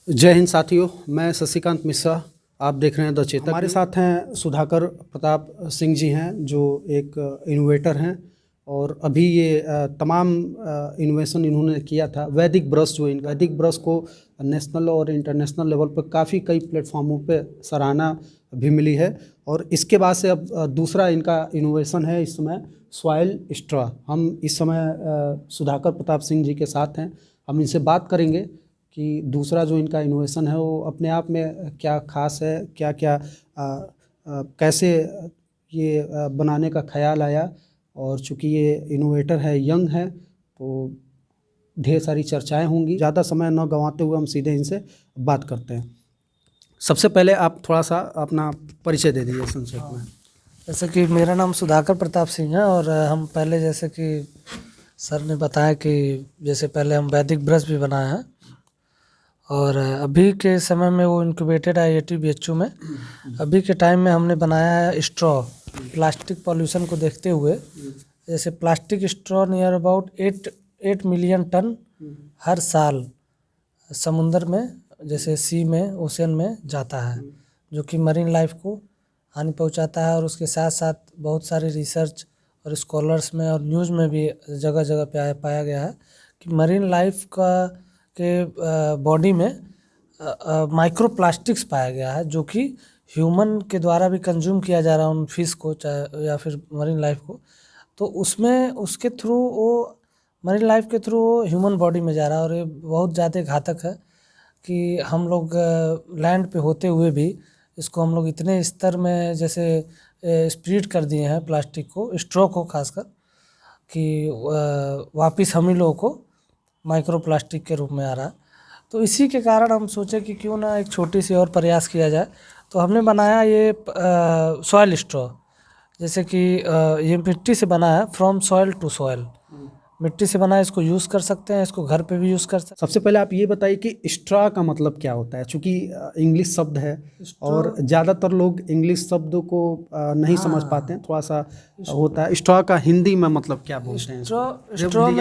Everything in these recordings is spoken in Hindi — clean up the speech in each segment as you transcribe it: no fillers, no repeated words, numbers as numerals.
जय हिंद साथियों, मैं शशिकांत मिश्रा। आप देख रहे हैं द चेतक। हमारे साथ हैं सुधाकर प्रताप सिंह जी हैं, जो एक इनोवेटर हैं और अभी ये तमाम इनोवेशन इन्होंने किया था। वैदिक ब्रश, जो वैदिक ब्रश को नेशनल और इंटरनेशनल लेवल पर काफ़ी कई प्लेटफॉर्मों पे सराहना भी मिली है। और इसके बाद से अब दूसरा इनका इनोवेशन है इस समय सॉइल स्ट्रॉ। हम इस समय सुधाकर प्रताप सिंह जी के साथ हैं। हम इनसे बात करेंगे कि दूसरा जो इनका इनोवेशन है वो अपने आप में क्या खास है, क्या क्या कैसे ये बनाने का ख्याल आया। और चूँकि ये इनोवेटर है, यंग है, तो ढेर सारी चर्चाएं होंगी। ज़्यादा समय न गंवाते हुए हम सीधे इनसे बात करते हैं। सबसे पहले आप थोड़ा सा अपना परिचय दे दीजिए संक्षेप में। जैसे कि मेरा नाम सुधाकर प्रताप सिंह है और हम पहले, जैसे कि सर ने बताया कि जैसे पहले हम वैदिक ब्रश भी बनाए हैं और अभी के समय में वो इंक्यूबेटेड IIT BHU में अभी के टाइम में हमने बनाया है स्ट्रॉ। प्लास्टिक पॉल्यूशन को देखते हुए जैसे plastic straw near about 8 million ton हर साल समुंदर में, जैसे सी में, ओशन में जाता है, जो कि मरीन लाइफ को हानि पहुंचाता है। और उसके साथ साथ बहुत सारे रिसर्च और स्कॉलर्स में और न्यूज़ में भी जगह जगह पे पाया गया है कि मरीन लाइफ का के बॉडी में माइक्रो प्लास्टिक्स पाया गया है, जो कि ह्यूमन के द्वारा भी कंज्यूम किया जा रहा है उन फिश को, चाहे या फिर मरीन लाइफ को। तो उसमें उसके थ्रू वो मरीन लाइफ के थ्रू वो ह्यूमन बॉडी में जा रहा है और ये बहुत ज़्यादा घातक है कि हम लोग लैंड पे होते हुए भी इसको हम लोग इतने स्तर में जैसे स्प्रेड कर दिए हैं प्लास्टिक को, स्ट्रॉ को खासकर, कि वापस हम ही लोगों को माइक्रो प्लास्टिक के रूप में आ रहा है। तो इसी के कारण हम सोचे कि क्यों ना एक छोटी सी और प्रयास किया जाए। तो हमने बनाया ये सॉइल स्ट्रॉ। जैसे कि ये मिट्टी से बना है, फ्रॉम सॉइल टू सॉइल, मिट्टी से बना है। इसको यूज़ कर सकते हैं, इसको घर पे भी यूज़ कर सकते हैं। सबसे पहले आप ये बताइए कि स्ट्रॉ का मतलब क्या होता है, चूँकि इंग्लिश शब्द है और ज़्यादातर लोग इंग्लिश शब्दों को नहीं समझ पाते हैं। थोड़ा सा होता है। स्ट्रॉ का हिंदी में मतलब क्या बोलते हैं? स्ट्रॉ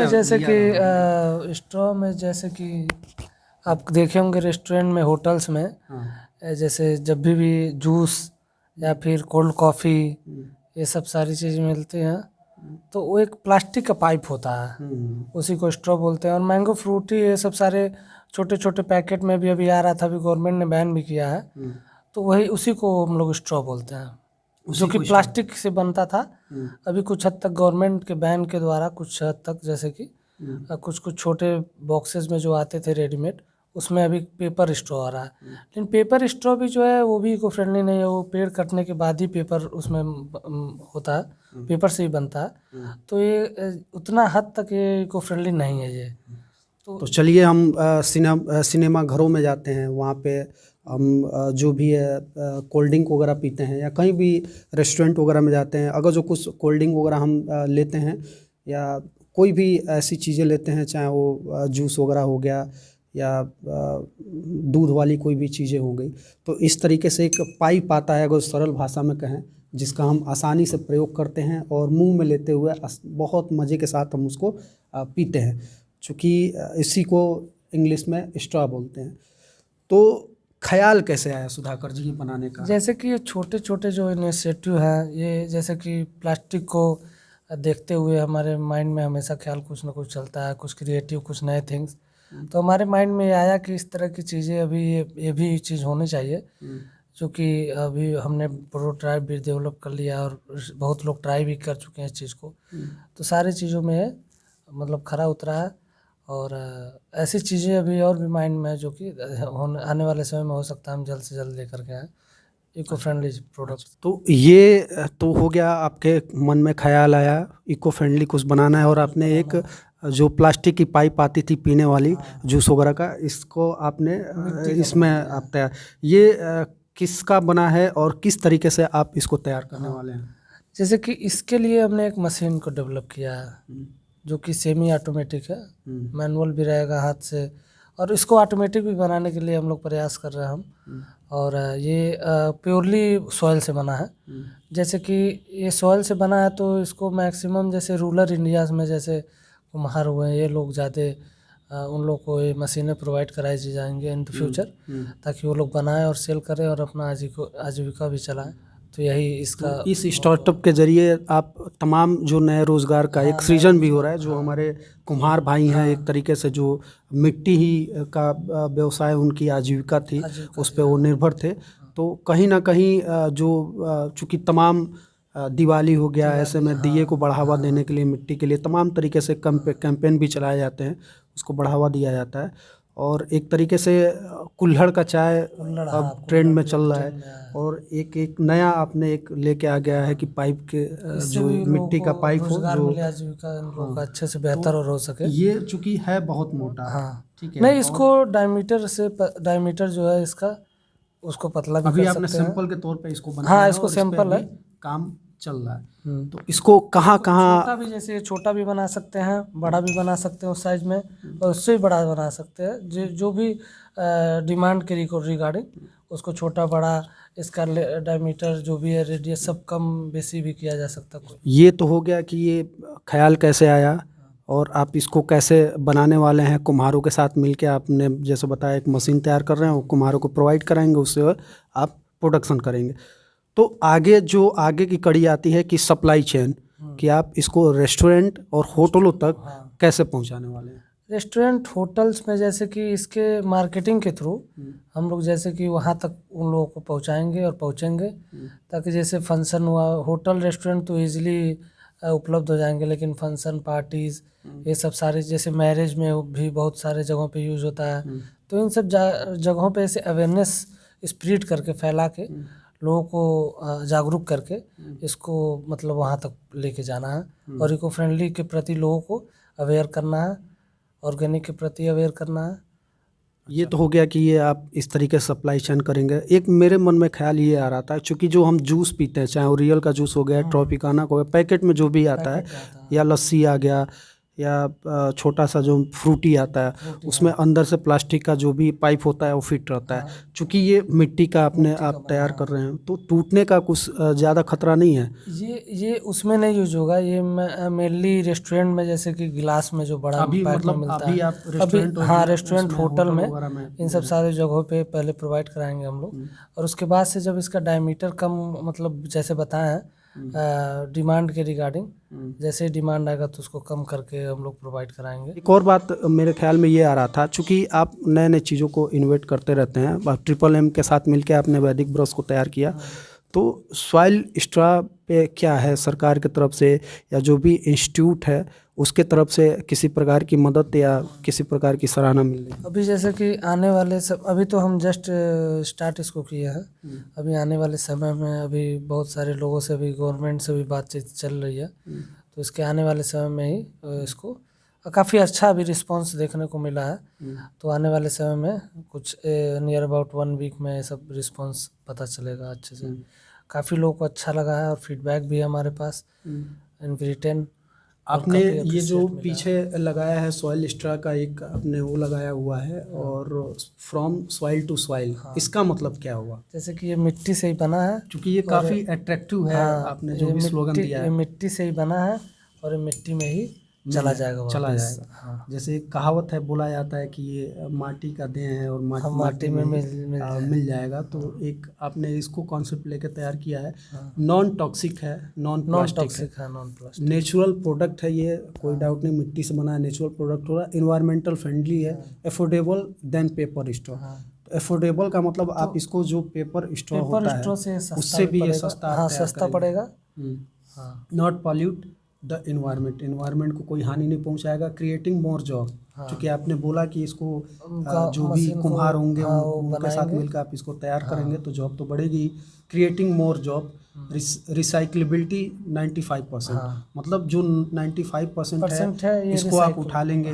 में जैसे कि आप देखे होंगे रेस्टोरेंट में, होटल्स में, जैसे जब भी जूस या फिर कोल्ड कॉफ़ी, ये सब सारी चीज़ मिलती हैं, तो वो एक प्लास्टिक का पाइप होता है, उसी को स्ट्रॉ बोलते हैं। और मैंगो फ्रूटी, ये सब सारे छोटे छोटे पैकेट में भी अभी आ रहा था, अभी गवर्नमेंट ने बैन भी किया है, तो वही उसी को हम लोग स्ट्रॉ बोलते हैं, जो कि प्लास्टिक से बनता था। अभी कुछ हद तक गवर्नमेंट के बैन के द्वारा, कुछ हद तक, जैसे कि कुछ कुछ छोटे बॉक्सेस में जो आते थे रेडीमेड, उसमें अभी पेपर स्ट्रॉ आ रहा है। लेकिन पेपर स्ट्रॉ भी जो है वो भी इको फ्रेंडली नहीं है। वो पेड़ कटने के बाद ही पेपर उसमें होता है, पेपर से ही बनता है। तो ये उतना हद तक ये इको फ्रेंडली नहीं है ये। तो चलिए हम सिनेमा घरों में जाते हैं, वहाँ पे हम जो भी है कोल्ड ड्रिंक वगैरह पीते हैं, या कहीं भी रेस्टोरेंट वगैरह में जाते हैं, अगर जो कुछ कोल्ड ड्रिंक वगैरह हम लेते हैं या कोई भी ऐसी चीज़ें लेते हैं, चाहे वो जूस वगैरह हो गया या दूध वाली कोई भी चीज़ें हो गई, तो इस तरीके से एक पाइप आता है, अगर सरल भाषा में कहें, जिसका हम आसानी से प्रयोग करते हैं और मुंह में लेते हुए बहुत मज़े के साथ हम उसको पीते हैं, चूँकि इसी को इंग्लिश में स्ट्रॉ बोलते हैं। तो ख्याल कैसे आया सुधाकर जी बनाने का? जैसे कि ये छोटे छोटे जो इनिशिएटिव हैं, ये जैसे कि प्लास्टिक को देखते हुए हमारे माइंड में हमेशा ख्याल कुछ ना कुछ चलता है, कुछ क्रिएटिव, कुछ नए थिंग्स। तो हमारे माइंड में ये आया कि इस तरह की चीज़ें अभी ये भी चीज़ होनी चाहिए, क्योंकि अभी हमने प्रोटोटाइप भी डेवलप कर लिया और बहुत लोग ट्राई भी कर चुके हैं इस चीज़ को। तो सारी चीज़ों में मतलब खरा उतरा है। और ऐसी चीज़ें अभी और भी माइंड में है, जो कि आने वाले समय में हो सकता है हम जल्द से जल्द लेकर के आएँ इको फ्रेंडली प्रोडक्ट। तो ये तो हो गया, आपके मन में ख्याल आया इको फ्रेंडली कुछ बनाना है, और आपने एक जो प्लास्टिक की पाइप आती थी पीने वाली जूस वगैरह का, इसको आपने इसमें आप तैयार, ये किसका बना है और किस तरीके से आप इसको तैयार करने वाले हैं? जैसे कि इसके लिए हमने एक मशीन को डेवलप किया है, जो कि सेमी ऑटोमेटिक है, मैनुअल भी रहेगा हाथ से, और इसको ऑटोमेटिक भी बनाने के लिए हम लोग प्रयास कर रहे हैं हम। और ये प्योरली सॉइल से बना है। जैसे कि ये सॉइल से बना है, तो इसको मैक्सिमम जैसे रूरल इंडियाज़ में, जैसे कुम्हार हुए, ये लोग ज़्यादा उन लोग को ये मशीनें प्रोवाइड कराई जाएंगे इन द फ्यूचर, ताकि वो लोग बनाएं और सेल करें और अपना आजीविका भी चलाएं। तो यही इसका इस स्टार्टअप के जरिए आप तमाम जो नए रोजगार का एक सृजन भी हो रहा है। जो हमारे कुम्हार भाई हैं, एक तरीके से जो मिट्टी ही का व्यवसाय उनकी आजीविका थी, उस पर वो निर्भर थे। तो कहीं ना कहीं जो चूँकि तमाम दिवाली हो गया, ऐसे में दिए को बढ़ावा देने के लिए, मिट्टी के लिए तमाम तरीके से कैंपेन भी चलाए जाते हैं, उसको बढ़ावा दिया जाता है। और एक तरीके से कुल्हड़ का चाय अब ट्रेंड में चल रहा है। और एक नया आपने एक लेके आ गया है कि पाइप के जो मिट्टी का पाइप हो, जो आजीविका इन लोगों का अच्छे से बेहतर और हो सके। ये चूँकि है बहुत मोटा, ठीक है, नहीं इसको डायमीटर जो है इसका उसको पतला भी अभी कर आपने सकते हैं। सैंपल के तौर पे इसको बनाया हाँ है इसको और इस पे सैंपल है, अभी काम चल रहा है। तो इसको कहाँ छोटा भी, जैसे छोटा भी बना सकते हैं, बड़ा भी बना सकते हैं उस साइज में, और उससे भी बड़ा बना सकते हैं। जो भी डिमांड के रिगार्डिंग उसको छोटा बड़ा, इसका डायमीटर जो भी है, रेडियस सब कम बेसी भी किया जा सकता है। ये तो हो गया कि ये ख्याल कैसे आया और आप इसको कैसे बनाने वाले हैं। कुम्हारों के साथ मिलके आपने जैसे बताया एक मशीन तैयार कर रहे हैं, वो कुम्हारों को प्रोवाइड कराएंगे, उससे आप प्रोडक्शन करेंगे। तो आगे की कड़ी आती है कि सप्लाई चेन, कि आप इसको रेस्टोरेंट और होटलों तक कैसे पहुंचाने वाले हैं। रेस्टोरेंट होटल्स में जैसे कि इसके मार्केटिंग के थ्रू हम लोग जैसे कि वहाँ तक उन लोगों को पहुँचाएंगे और पहुँचेंगे, ताकि जैसे फंक्शन हुआ, होटल रेस्टोरेंट तो ईजिली उपलब्ध हो जाएंगे, लेकिन फंक्शन पार्टीज़ ये सब सारे, जैसे मैरिज में भी बहुत सारे जगहों पे यूज़ होता है। तो इन सब जगहों पे ऐसे अवेयरनेस स्प्रेड करके, फैला के लोगों को जागरूक करके इसको मतलब वहाँ तक लेके जाना है। और इको फ्रेंडली के प्रति लोगों को अवेयर करना है, ऑर्गेनिक के प्रति अवेयर करना है। ये तो हो गया कि ये आप इस तरीके से सप्लाई चेन करेंगे। एक मेरे मन में ख्याल ये आ रहा था, क्योंकि जो हम जूस पीते हैं, चाहे वो रियल का जूस हो गया, ट्रॉपिकाना हो गया, पैकेट में जो भी आता है, या लस्सी आ गया, या छोटा सा जो फ्रूटी आता है, उसमें अंदर से प्लास्टिक का जो भी पाइप होता है वो फिट रहता है। चूँकि ये मिट्टी का आप तैयार कर रहे हैं, तो टूटने का कुछ ज़्यादा खतरा नहीं है। ये उसमें नहीं यूज होगा। ये मेनली रेस्टोरेंट में, जैसे कि गिलास में जो बड़ा अभी पैक मतलब में मिलता अभी है, आप रेस्टोरेंट, हाँ रेस्टोरेंट होटल में में इन सब सारे जगहों पे पहले प्रोवाइड कराएंगे हम लोग। और उसके बाद से जब इसका डायमीटर कम, मतलब जैसे बताए हैं डिमांड के रिगार्डिंग, जैसे डिमांड आएगा तो उसको कम करके हम लोग प्रोवाइड कराएंगे। एक और बात मेरे ख्याल में ये आ रहा था, चूँकि आप नए नए चीज़ों को इन्वेट करते रहते हैं, ट्रिपल एम के साथ मिलकर आपने वैदिक ब्रश को तैयार किया, तो सॉइल स्ट्रा पे क्या है सरकार की तरफ से या जो भी इंस्टीट्यूट है उसके तरफ से किसी प्रकार की मदद या किसी प्रकार की सराहना मिल रही है? अभी जैसे कि आने वाले अभी तो हम जस्ट स्टार्ट इसको किए हैं। अभी आने वाले समय में अभी बहुत सारे लोगों से भी, गवर्नमेंट से भी बातचीत चल रही है। तो इसके आने वाले समय में ही इसको काफ़ी अच्छा अभी रिस्पांस देखने को मिला है। तो आने वाले समय में कुछ नियर अबाउट 1 वीक में सब रिस्पांस पता चलेगा अच्छे से। काफ़ी लोगों को अच्छा लगा है और फीडबैक भी है हमारे पास इन रिटर्न। आपने ये जो पीछे लगाया है सॉइल स्ट्रा का, एक आपने वो लगाया हुआ है, और फ्रॉम सॉइल टू सॉइल, इसका मतलब क्या हुआ? जैसे कि ये मिट्टी से ही बना है, क्योंकि ये काफ़ी अट्रैक्टिव है। आपने जो भी स्लोगन दिया है, ये मिट्टी से ही बना है और ये मिट्टी में ही चला जाएगा। हाँ। जैसे एक कहावत है, बोला जाता है कि ये माटी का देह है और माटी में मिल जाएगा। तो एक आपने इसको कॉन्सेप्ट लेके तैयार किया है। नॉन टॉक्सिक है, नॉन प्लास्टिक है, नेचुरल प्रोडक्ट है। ये कोई डाउट नहीं, मिट्टी से बना है, नेचुरल प्रोडक्ट हो रहा है, इन्वायरमेंटल फ्रेंडली है, affordable than paper straw. Affordable का मतलब आप इसको जो पेपर स्ट्रॉ होता है उससे भी ये सस्ता पड़ेगा। नॉट पॉल्यूट द इन्वायरमेंट को कोई हानि नहीं पहुंचाएगा। क्रिएटिंग मोर जॉब, क्योंकि आपने बोला कि इसको जो भी कुम्हार होंगे उनके साथ मिलकर आप इसको तैयार करेंगे तो जॉब तो बढ़ेगी। क्रिएटिंग मोर जॉब, रिसाइक्लेबिलिटी 95%, मतलब जो 95% है इसको आप उठा लेंगे।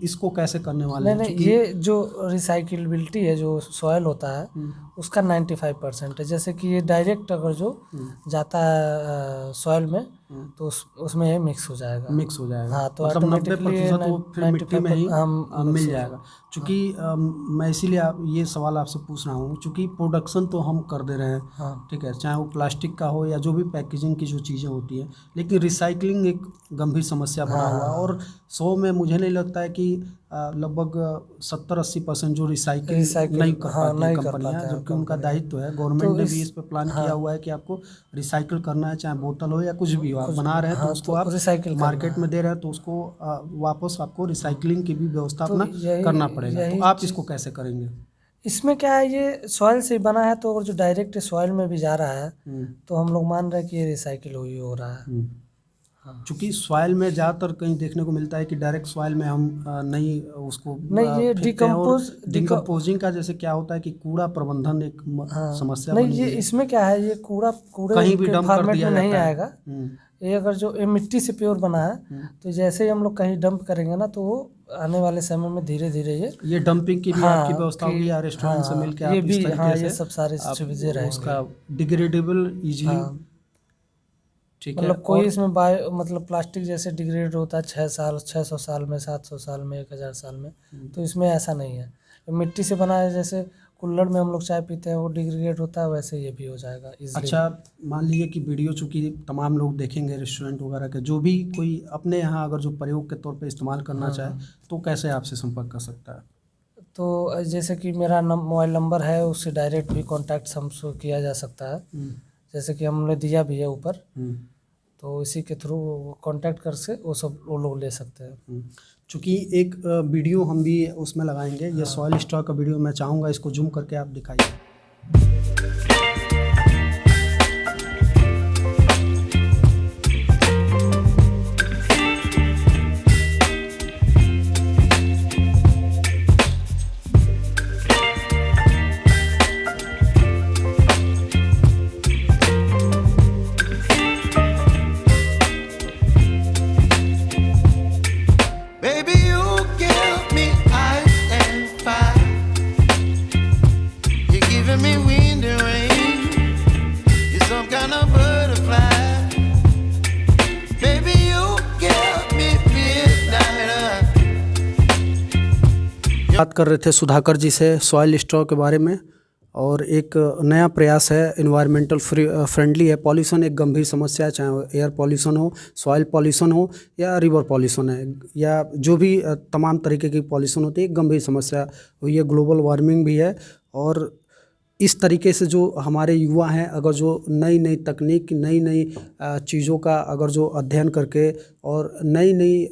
इसको कैसे करने वाले हैं? नहीं, ये जो रिसाइक्लेबिलिटी है, जो सॉइल होता है उसका 95% है। जैसे कि ये डायरेक्ट अगर जो जाता है सॉइल में तो उसमें ये मिक्स हो जाएगा। हाँ, तो मतलब 90% वो फिर मिट्टी में ही मिल जाएगा। चूँकि मैं इसीलिए ये सवाल आपसे पूछ रहा हूँ, चूँकि प्रोडक्शन तो हम कर दे रहे हैं, ठीक है, चाहे वो प्लास्टिक का हो या जो भी पैकेजिंग की जो चीज़ें होती है, लेकिन रिसाइकलिंग एक गंभीर समस्या बना हुआ है। और 100 में मुझे नहीं लगता है कि लगभग 70-80% जो रिसाइकिल रिसाइकिल, नहीं कर हाँ, पाती है नहीं कर कंपनियां, पाते हैं जबकि उनका कंपनियां। दायित्व है। गवर्नमेंट तो ने इस भी इस पे प्लान हाँ किया हुआ है कि आपको रिसाइकिल करना है, चाहे बोतल हो या कुछ भी हो, आप बना रहे हैं तो हाँ, उसको तो आप रिसाइकिल करना मार्केट है। में दे रहे हैं तो उसको वापस आपको रिसाइकलिंग की भी व्यवस्था तो अपना यही करना पड़ेगा। तो यही आप चीज़ इसको कैसे करेंगे? इसमें क्या है, ये सॉइल से ही बना है, तो जो डायरेक्ट सॉइल में भी जा रहा है तो हम लोग मान रहे हैं कि ये रिसाइकिल हो रहा है। हाँ। चूँकि सॉइल में ज़्यादातर कहीं देखने को मिलता है कि डायरेक्ट सॉइल में हम नहीं उसको नहीं, ये फेंकते हैं, और डिकम्पोज डिकम्पोजिंग का जैसे क्या होता है कि कूड़ा प्रबंधन एक हाँ, समस्या नहीं, बनी ये हुई है। इसमें क्या है, ये कूड़े कहीं भी के डंप कर फॉर्मेट दिया में नहीं जाता है। आएगा। ये अगर जो ये मिट्टी से प्योर बना है तो जैसे ही हम लोग कहीं डंप करेंगे ना, तो वो आने वाले समय में धीरे धीरे ये डंपिंग की भी हाँ, आपकी व्यवस्था कि होगी या रेस्टोरेंट से हाँ, मिलके ये आप इस भी, तरीके हाँ, से ये सब सारी आप चीज़ें रहेंगी। उसका डिग्रेडेबल इजीली, हाँ, ठीक है। मतलब कोई और इसमें मतलब प्लास्टिक जैसे डिग्रेड होता है 600 साल में, 700 साल में, 1000 साल में, तो इसमें ऐसा नहीं है। मिट्टी से बना है, जैसे कुल्हड़ में हम लोग चाय पीते हैं वो डिग्रेड होता है, वैसे ये भी हो जाएगा इजीली। अच्छा, मान लीजिए कि वीडियो चूँकि तमाम लोग देखेंगे रेस्टोरेंट वगैरह के, जो भी कोई अपने यहाँ अगर जो प्रयोग के तौर पे इस्तेमाल करना चाहे तो कैसे आपसे संपर्क कर सकता है? तो जैसे कि मेरा मोबाइल नंबर है, उससे डायरेक्ट भी कॉन्टैक्ट हमसे किया जा सकता है, जैसे कि हमने दिया भी है ऊपर, तो इसी के थ्रू कांटेक्ट कर से वो लोग ले सकते हैं। चूँकि एक वीडियो हम भी उसमें लगाएंगे, ये सॉइल स्टॉक का वीडियो, मैं चाहूँगा इसको जूम करके आप दिखाइए। Baby, you give me ice and fire. You're giving me wind and rain. You're some kind of butterfly. Baby, you give me midnight. बात कर रहे थे सुधाकर जी से सॉइल स्टॉक के बारे में, और एक नया प्रयास है, इन्वायरमेंटल फ्रेंडली है। पॉल्यूशन एक गंभीर समस्या है, चाहे एयर पॉल्यूशन हो, सॉइल पॉल्यूशन हो या रिवर पॉल्यूशन है, या जो भी तमाम तरीके की पॉल्यूशन होती है, एक गंभीर समस्या हुई है। ग्लोबल वार्मिंग भी है, और इस तरीके से जो हमारे युवा हैं, अगर जो नई नई तकनीक, नई नई चीज़ों का अगर जो अध्ययन करके और नई नई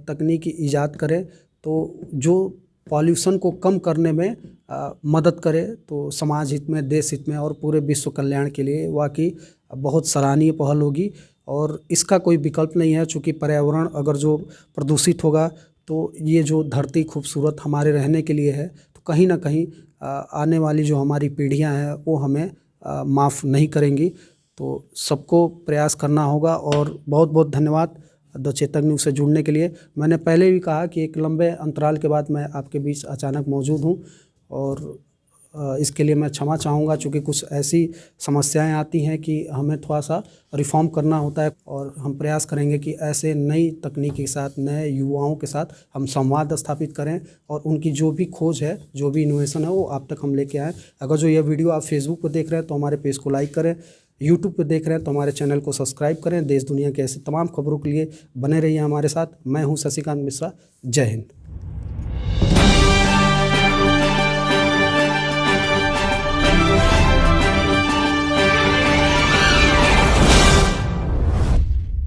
तकनीक ईजाद करें, तो जो पॉल्यूशन को कम करने में मदद करे, तो समाज हित में, देश हित में और पूरे विश्व कल्याण के लिए वाकई बहुत सराहनीय पहल होगी। और इसका कोई विकल्प नहीं है, चूँकि पर्यावरण अगर जो प्रदूषित होगा तो ये जो धरती खूबसूरत हमारे रहने के लिए है, तो कहीं ना कहीं आने वाली जो हमारी पीढ़ियां हैं वो हमें माफ़ नहीं करेंगी। तो सबको प्रयास करना होगा। और बहुत बहुत धन्यवाद द चेतक न्यूज़ से जुड़ने के लिए। मैंने पहले भी कहा कि एक लंबे अंतराल के बाद मैं आपके बीच अचानक मौजूद हूं, और इसके लिए मैं क्षमा चाहूँगा, चूँकि कुछ ऐसी समस्याएं आती हैं कि हमें थोड़ा सा रिफॉर्म करना होता है, और हम प्रयास करेंगे कि ऐसे नई तकनीक के साथ, नए युवाओं के साथ हम संवाद स्थापित करें, और उनकी जो भी खोज है, जो भी इनोवेशन है, वो आप तक हम लेके आएँ। अगर जो यह वीडियो आप फेसबुक पर देख रहे हैं तो हमारे पेज को लाइक करें, यूट्यूब पे देख रहे हैं तो हमारे चैनल को सब्सक्राइब करें। देश दुनिया के ऐसे तमाम खबरों के लिए बने रहिए हमारे साथ। मैं हूं शशिकांत मिश्रा। जय हिंद।